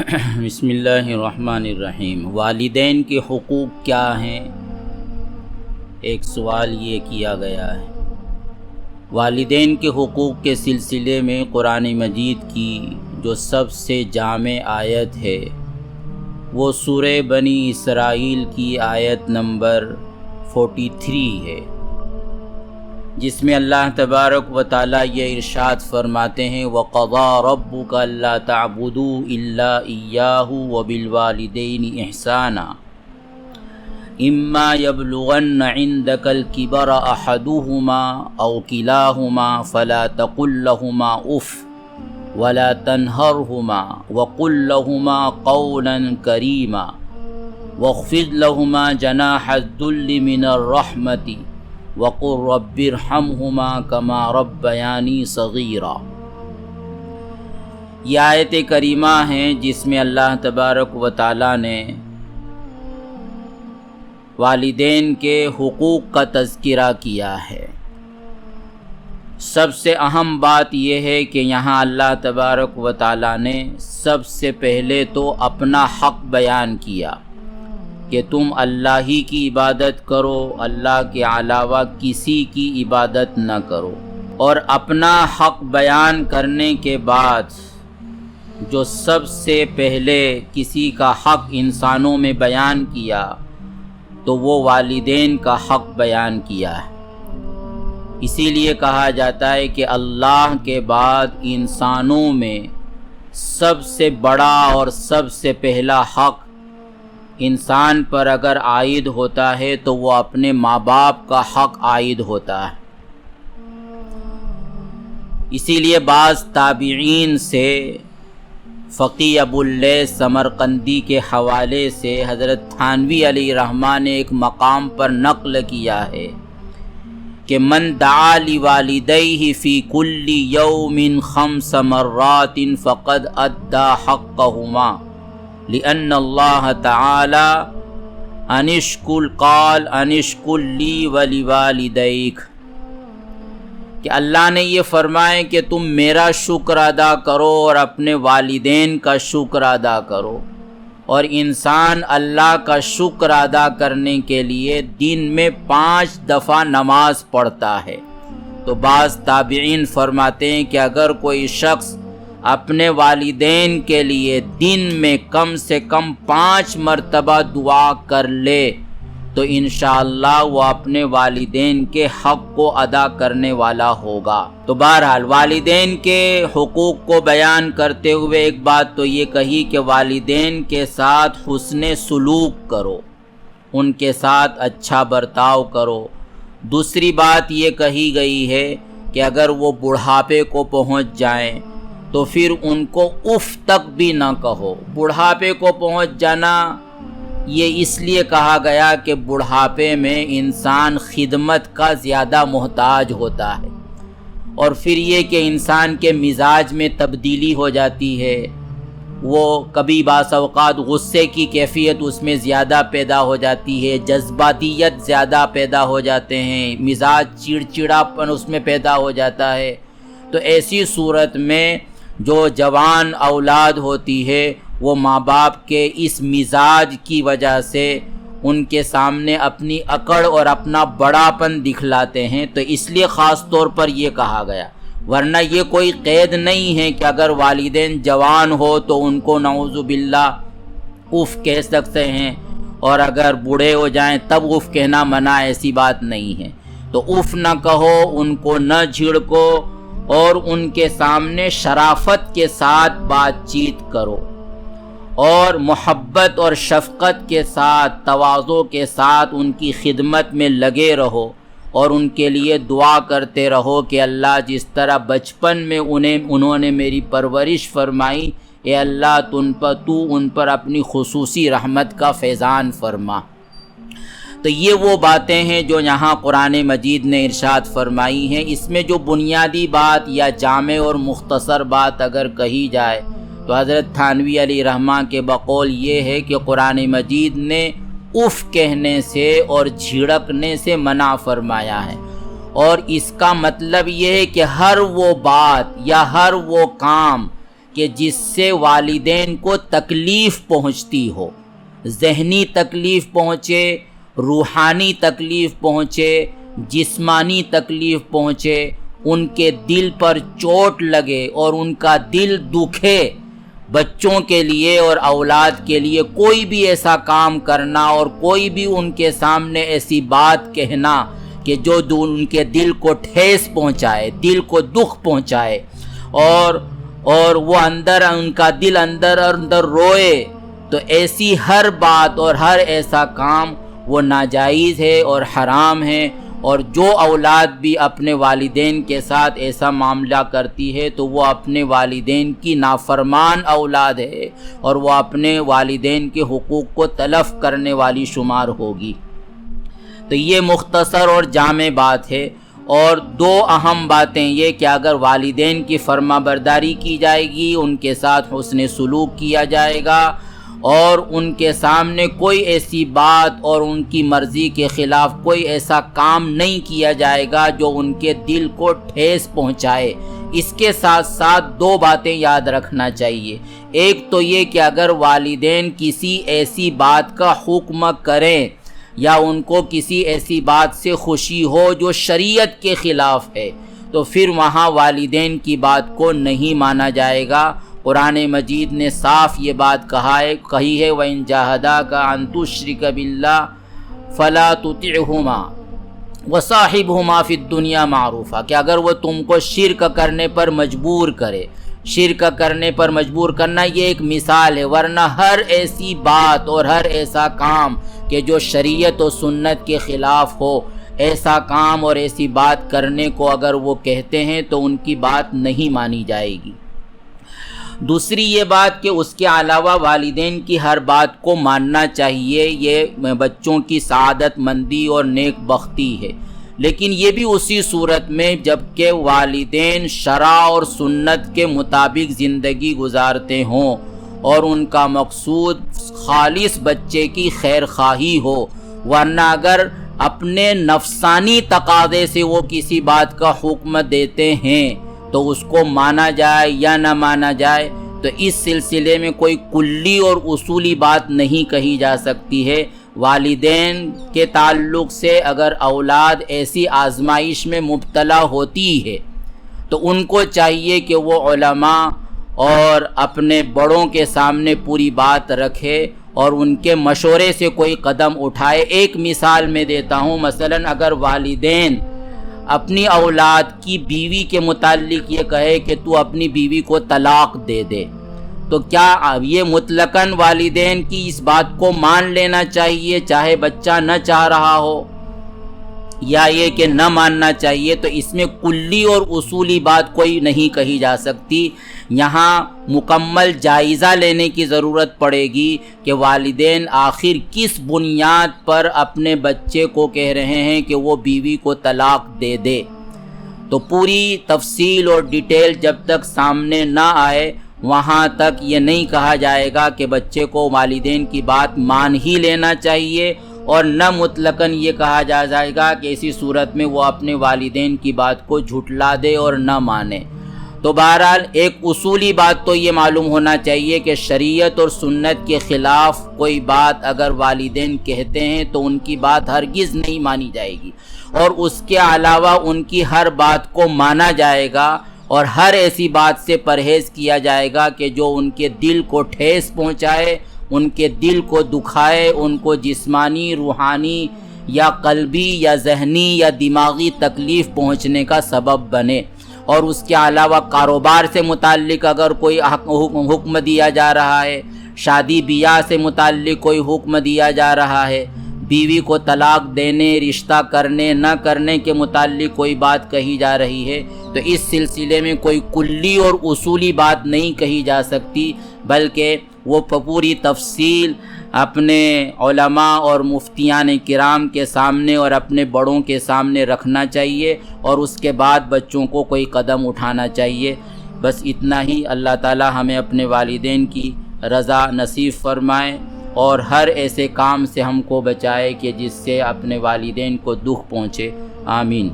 بسم اللہ الرحمن الرحیم۔ والدین کے حقوق کیا ہیں؟ ایک سوال یہ کیا گیا ہے۔ والدین کے حقوق کے سلسلے میں قرآن مجید کی جو سب سے جامع آیت ہے وہ سورہ بنی اسرائیل کی آیت نمبر 43 ہے، جس میں اللہ تبارک و تعالیٰ یہ ارشاد فرماتے ہیں وَقَضَىٰ رَبُّكَ أَلَّا تَعْبُدُوا إِلَّا إِيَّاهُ وَبِالْوَالِدَيْنِ إِحْسَانًا إِمَّا يَبْلُغَنَّ عِندَكَ الْكِبَرَ أَحَدُهُمَا أَوْ كِلَاهُمَا فَلَا تَقُل لَّهُمَا أُفٍّ وَلَا تَنْهَرْهُمَا وَقُل لَّهُمَا قَوْلًا كَرِيمًا وَاخْفِضْ لَهُمَا جَنَاحَ الذُّلِّ مِنَ الرَّحْمَةِ وَقُلْ رَبِّ ارْحَمْهُمَا كَمَا رَبَّيَانِي صَغِيرًا۔ یہ آیت کریمہ ہیں جس میں اللہ تبارک و تعالیٰ نے والدین کے حقوق کا تذکرہ کیا ہے۔ سب سے اہم بات یہ ہے کہ یہاں اللہ تبارک و تعالیٰ نے سب سے پہلے تو اپنا حق بیان کیا کہ تم اللہ ہی کی عبادت کرو، اللہ کے علاوہ کسی کی عبادت نہ کرو۔ اور اپنا حق بیان کرنے کے بعد جو سب سے پہلے کسی کا حق انسانوں میں بیان کیا تو وہ والدین کا حق بیان کیا ہے۔ اسی لیے کہا جاتا ہے کہ اللہ کے بعد انسانوں میں سب سے بڑا اور سب سے پہلا حق انسان پر اگر عائد ہوتا ہے تو وہ اپنے ماں باپ کا حق عائد ہوتا ہے۔ اسی لیے بعض تابعین سے فقی ابو اللیث سمرقندی کے حوالے سے حضرت تھانوی علیہ رحمہ نے ایک مقام پر نقل کیا ہے کہ من دعا لوالدیہ فی کل یوم 5 مرات فقد ادى حقہما لأن اللہ تعالی انشکل قال انشکل لی ولوالدیک، کہ اللہ نے یہ فرمائے کہ تم میرا شکر ادا کرو اور اپنے والدین کا شکر ادا کرو۔ اور انسان اللہ کا شکر ادا کرنے کے لیے دن میں 5 دفعہ نماز پڑھتا ہے۔ تو بعض تابعین فرماتے ہیں کہ اگر کوئی شخص اپنے والدین کے لیے دن میں کم سے کم 5 مرتبہ دعا کر لے تو انشاءاللہ وہ اپنے والدین کے حق کو ادا کرنے والا ہوگا۔ تو بہرحال والدین کے حقوق کو بیان کرتے ہوئے ایک بات تو یہ کہی کہ والدین کے ساتھ حسن سلوک کرو، ان کے ساتھ اچھا برتاؤ کرو۔ دوسری بات یہ کہی گئی ہے کہ اگر وہ بڑھاپے کو پہنچ جائیں تو پھر ان کو اف تک بھی نہ کہو۔ بڑھاپے کو پہنچ جانا یہ اس لیے کہا گیا کہ بڑھاپے میں انسان خدمت کا زیادہ محتاج ہوتا ہے، اور پھر یہ کہ انسان کے مزاج میں تبدیلی ہو جاتی ہے، وہ کبھی بعض اوقات غصے کی کیفیت اس میں زیادہ پیدا ہو جاتی ہے، جذباتیت زیادہ پیدا ہو جاتے ہیں، مزاج چڑچڑاپن اس میں پیدا ہو جاتا ہے۔ تو ایسی صورت میں جو جوان اولاد ہوتی ہے وہ ماں باپ کے اس مزاج کی وجہ سے ان کے سامنے اپنی اکڑ اور اپنا بڑاپن دکھلاتے ہیں، تو اس لیے خاص طور پر یہ کہا گیا۔ ورنہ یہ کوئی قید نہیں ہے کہ اگر والدین جوان ہو تو ان کو نعوذ باللہ اف کہہ سکتے ہیں، اور اگر بوڑھے ہو جائیں تب اف کہنا منع، ایسی بات نہیں ہے۔ تو اف نہ کہو، ان کو نہ جھڑکو، اور ان کے سامنے شرافت کے ساتھ بات چیت کرو، اور محبت اور شفقت کے ساتھ تواضع کے ساتھ ان کی خدمت میں لگے رہو، اور ان کے لیے دعا کرتے رہو کہ اللہ جس طرح بچپن میں انہوں نے میری پرورش فرمائی، اے اللہ تو ان پر اپنی خصوصی رحمت کا فیضان فرما۔ تو یہ وہ باتیں ہیں جو یہاں قرآن مجید نے ارشاد فرمائی ہیں۔ اس میں جو بنیادی بات یا جامع اور مختصر بات اگر کہی جائے تو حضرت تھانوی علیہ رحمہ کے بقول یہ ہے کہ قرآن مجید نے اف کہنے سے اور جھڑکنے سے منع فرمایا ہے، اور اس کا مطلب یہ ہے کہ ہر وہ بات یا ہر وہ کام کہ جس سے والدین کو تکلیف پہنچتی ہو، ذہنی تکلیف پہنچے، روحانی تکلیف پہنچے، جسمانی تکلیف پہنچے، ان کے دل پر چوٹ لگے اور ان کا دل دکھے۔ بچوں کے لیے اور اولاد کے لیے کوئی بھی ایسا کام کرنا اور کوئی بھی ان کے سامنے ایسی بات کہنا کہ جو ان کے دل کو ٹھیس پہنچائے، دل کو دکھ پہنچائے، اور وہ ان کا دل اندر روئے، تو ایسی ہر بات اور ہر ایسا کام وہ ناجائز ہے اور حرام ہے۔ اور جو اولاد بھی اپنے والدین کے ساتھ ایسا معاملہ کرتی ہے تو وہ اپنے والدین کی نافرمان اولاد ہے اور وہ اپنے والدین کے حقوق کو تلف کرنے والی شمار ہوگی۔ تو یہ مختصر اور جامع بات ہے، اور دو اہم باتیں یہ کہ اگر والدین کی فرما برداری کی جائے گی، ان کے ساتھ حسن سلوک کیا جائے گا، اور ان کے سامنے کوئی ایسی بات اور ان کی مرضی کے خلاف کوئی ایسا کام نہیں کیا جائے گا جو ان کے دل کو ٹھیس پہنچائے۔ اس کے ساتھ ساتھ دو باتیں یاد رکھنا چاہیے۔ ایک تو یہ کہ اگر والدین کسی ایسی بات کا حکم کریں یا ان کو کسی ایسی بات سے خوشی ہو جو شریعت کے خلاف ہے، تو پھر وہاں والدین کی بات کو نہیں مانا جائے گا۔ قرآن مجید نے صاف یہ بات کہی ہے وَإِن جَاهَدَاكَ أَن تُشْرِكَ بِاللَّهِ فَلَا تُطِعْهُمَا وَصَاحِبْهُمَا فِي الدُّنْيَا مَعْرُوفًا، کہ اگر وہ تم کو شرک کرنے پر مجبور کرے، شرک کرنے پر مجبور کرنا یہ ایک مثال ہے، ورنہ ہر ایسی بات اور ہر ایسا کام کہ جو شریعت و سنت کے خلاف ہو، ایسا کام اور ایسی بات کرنے کو اگر وہ کہتے ہیں تو ان کی بات نہیں مانی جائے گی۔ دوسری یہ بات کہ اس کے علاوہ والدین کی ہر بات کو ماننا چاہیے، یہ بچوں کی سعادت مندی اور نیک بختی ہے، لیکن یہ بھی اسی صورت میں جب کہ والدین شرع اور سنت کے مطابق زندگی گزارتے ہوں اور ان کا مقصود خالص بچے کی خیر خواہی ہو، ورنہ اگر اپنے نفسانی تقاضے سے وہ کسی بات کا حکم دیتے ہیں تو اس کو مانا جائے یا نہ مانا جائے، تو اس سلسلے میں کوئی کلی اور اصولی بات نہیں کہی جا سکتی ہے۔ والدین کے تعلق سے اگر اولاد ایسی آزمائش میں مبتلا ہوتی ہے تو ان کو چاہیے کہ وہ علماء اور اپنے بڑوں کے سامنے پوری بات رکھے اور ان کے مشورے سے کوئی قدم اٹھائے۔ ایک مثال میں دیتا ہوں، مثلا اگر والدین اپنی اولاد کی بیوی کے متعلق یہ کہے کہ تو اپنی بیوی کو طلاق دے دے، تو کیا یہ مطلقاً والدین کی اس بات کو مان لینا چاہیے چاہے بچہ نہ چاہ رہا ہو، یا یہ کہ نہ ماننا چاہیے؟ تو اس میں کلی اور اصولی بات کوئی نہیں کہی جا سکتی۔ یہاں مکمل جائزہ لینے کی ضرورت پڑے گی کہ والدین آخر کس بنیاد پر اپنے بچے کو کہہ رہے ہیں کہ وہ بیوی کو طلاق دے دے۔ تو پوری تفصیل اور ڈیٹیل جب تک سامنے نہ آئے وہاں تک یہ نہیں کہا جائے گا کہ بچے کو والدین کی بات مان ہی لینا چاہیے، اور نہ مطلقاً یہ کہا جائے گا کہ اسی صورت میں وہ اپنے والدین کی بات کو جھٹلا دے اور نہ مانے۔ تو بہرحال ایک اصولی بات تو یہ معلوم ہونا چاہیے کہ شریعت اور سنت کے خلاف کوئی بات اگر والدین کہتے ہیں تو ان کی بات ہرگز نہیں مانی جائے گی، اور اس کے علاوہ ان کی ہر بات کو مانا جائے گا، اور ہر ایسی بات سے پرہیز کیا جائے گا کہ جو ان کے دل کو ٹھیس پہنچائے، ان کے دل کو دکھائے، ان کو جسمانی، روحانی یا قلبی یا ذہنی یا دماغی تکلیف پہنچنے کا سبب بنے۔ اور اس کے علاوہ کاروبار سے متعلق اگر کوئی حکم دیا جا رہا ہے، شادی بیاہ سے متعلق کوئی حکم دیا جا رہا ہے، بیوی کو طلاق دینے، رشتہ کرنے نہ کرنے کے متعلق کوئی بات کہی جا رہی ہے، تو اس سلسلے میں کوئی کلی اور اصولی بات نہیں کہی جا سکتی، بلکہ وہ پوری تفصیل اپنے علماء اور مفتیان کرام کے سامنے اور اپنے بڑوں کے سامنے رکھنا چاہیے، اور اس کے بعد بچوں کو کوئی قدم اٹھانا چاہیے۔ بس اتنا ہی۔ اللہ تعالی ہمیں اپنے والدین کی رضا نصیب فرمائے اور ہر ایسے کام سے ہم کو بچائے کہ جس سے اپنے والدین کو دکھ پہنچے۔ آمین۔